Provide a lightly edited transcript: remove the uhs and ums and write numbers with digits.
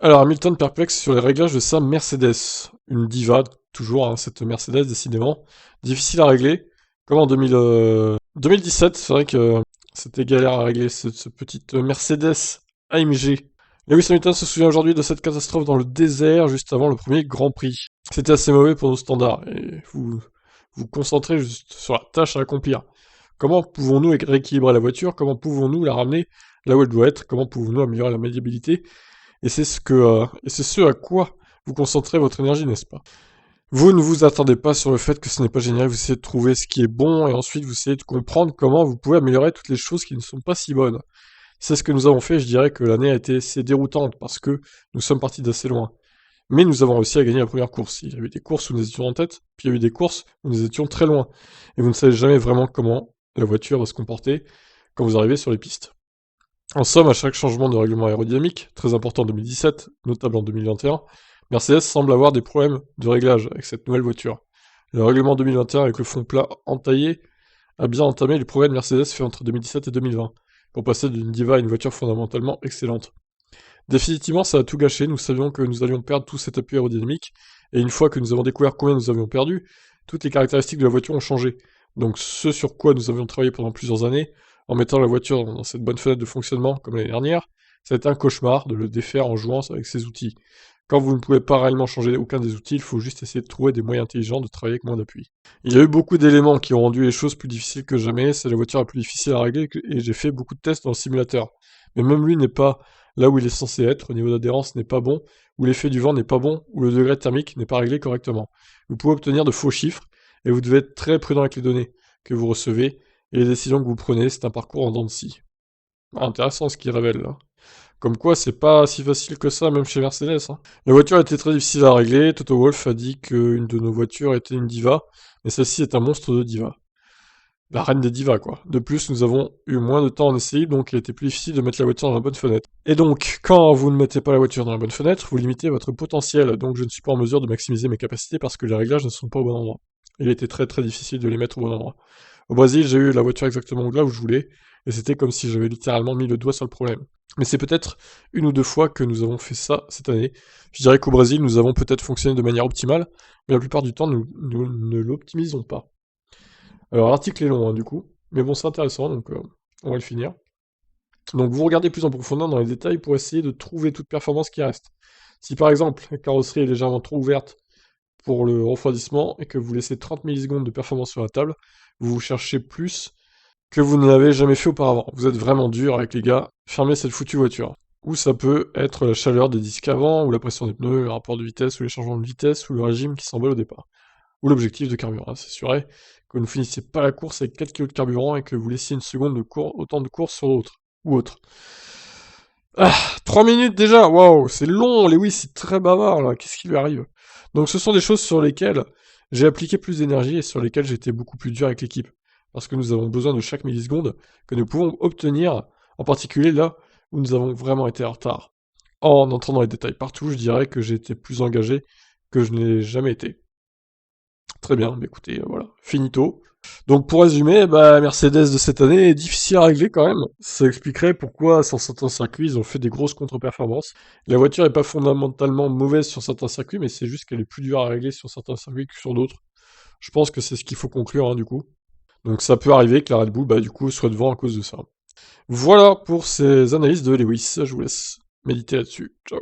Alors, Hamilton perplexe sur les réglages de sa Mercedes. Une diva, toujours, hein, cette Mercedes, décidément. Difficile à régler. Comme en 2017, c'est vrai que c'était galère à régler cette petite Mercedes AMG. Lewis Hamilton se souvient aujourd'hui de cette catastrophe dans le désert, juste avant le premier Grand Prix. C'était assez mauvais pour nos standards, et vous concentrez juste sur la tâche à accomplir. Comment pouvons-nous rééquilibrer la voiture? Comment pouvons-nous la ramener là où elle doit être? Comment pouvons-nous améliorer la maniabilité? Et c'est ce à quoi vous concentrez votre énergie, n'est-ce pas? Vous ne vous attardez pas sur le fait que ce n'est pas génial, vous essayez de trouver ce qui est bon, et ensuite vous essayez de comprendre comment vous pouvez améliorer toutes les choses qui ne sont pas si bonnes. C'est ce que nous avons fait, je dirais que l'année a été assez déroutante, parce que nous sommes partis d'assez loin. Mais nous avons réussi à gagner la première course. Il y a eu des courses où nous étions en tête, puis il y a eu des courses où nous étions très loin. Et vous ne savez jamais vraiment comment la voiture va se comporter quand vous arrivez sur les pistes. En somme, à chaque changement de règlement aérodynamique, très important en 2017, notable en 2021, Mercedes semble avoir des problèmes de réglage avec cette nouvelle voiture. Le règlement 2021 avec le fond plat entaillé a bien entamé les progrès de Mercedes faits entre 2017 et 2020, pour passer d'une diva à une voiture fondamentalement excellente. Définitivement, ça a tout gâché, nous savions que nous allions perdre tout cet appui aérodynamique, et une fois que nous avons découvert combien nous avions perdu, toutes les caractéristiques de la voiture ont changé. Donc ce sur quoi nous avions travaillé pendant plusieurs années, en mettant la voiture dans cette bonne fenêtre de fonctionnement comme l'année dernière, ça a été un cauchemar de le défaire en jouant avec ces outils. Quand vous ne pouvez pas réellement changer aucun des outils, il faut juste essayer de trouver des moyens intelligents de travailler avec moins d'appui. Il y a eu beaucoup d'éléments qui ont rendu les choses plus difficiles que jamais, c'est la voiture la plus difficile à régler, et j'ai fait beaucoup de tests dans le simulateur. Mais même lui n'est pas là où il est censé être, au niveau d'adhérence n'est pas bon, où l'effet du vent n'est pas bon, où le degré thermique n'est pas réglé correctement. Vous pouvez obtenir de faux chiffres, et vous devez être très prudent avec les données que vous recevez, et les décisions que vous prenez, c'est un parcours en dents de scie. Intéressant ce qu'il révèle là. Comme quoi, c'est pas si facile que ça, même chez Mercedes, hein. La voiture était très difficile à régler, Toto Wolff a dit qu'une de nos voitures était une diva, mais celle-ci est un monstre de diva. La reine des divas, quoi. De plus, nous avons eu moins de temps en essai, donc il était plus difficile de mettre la voiture dans la bonne fenêtre. Et donc, quand vous ne mettez pas la voiture dans la bonne fenêtre, vous limitez votre potentiel, donc je ne suis pas en mesure de maximiser mes capacités parce que les réglages ne sont pas au bon endroit. Il était très très difficile de les mettre au bon endroit. Au Brésil, j'ai eu la voiture exactement là où je voulais, et c'était comme si j'avais littéralement mis le doigt sur le problème. Mais c'est peut-être une ou deux fois que nous avons fait ça cette année. Je dirais qu'au Brésil, nous avons peut-être fonctionné de manière optimale, mais la plupart du temps, nous ne l'optimisons pas. Alors l'article est long, hein, du coup, mais bon, c'est intéressant, donc on va le finir. Donc vous regardez plus en profondeur dans les détails pour essayer de trouver toute performance qui reste. Si par exemple la carrosserie est légèrement trop ouverte pour le refroidissement et que vous laissez 30 millisecondes de performance sur la table, vous cherchez plus que vous ne l'avez jamais fait auparavant. Vous êtes vraiment dur avec les gars, fermez cette foutue voiture. Ou ça peut être la chaleur des disques avant, ou la pression des pneus, le rapport de vitesse, ou les changements de vitesse, ou le régime qui s'emballe au départ. Ou l'objectif de carburant. S'assurer que vous ne finissez pas la course avec 4 kg de carburant et que vous laissiez une seconde de autant de course sur l'autre. Ou autre. Ah, 3 minutes déjà, waouh, c'est long, Lewis c'est très bavard là, qu'est-ce qui lui arrive? Donc ce sont des choses sur lesquelles j'ai appliqué plus d'énergie et sur lesquelles j'étais beaucoup plus dur avec l'équipe. Parce que nous avons besoin de chaque milliseconde que nous pouvons obtenir, en particulier là où nous avons vraiment été en retard. En entrant dans les détails partout, je dirais que j'ai été plus engagé que je n'ai jamais été. Très bien, bah écoutez, voilà, finito. Donc pour résumer, bah, Mercedes de cette année est difficile à régler quand même. Ça expliquerait pourquoi sur certains circuits ils ont fait des grosses contre-performances. La voiture est pas fondamentalement mauvaise sur certains circuits, mais c'est juste qu'elle est plus dure à régler sur certains circuits que sur d'autres. Je pense que c'est ce qu'il faut conclure hein, du coup. Donc ça peut arriver que la Red Bull bah, du coup soit devant à cause de ça. Voilà pour ces analyses de Lewis, je vous laisse méditer là-dessus. Ciao.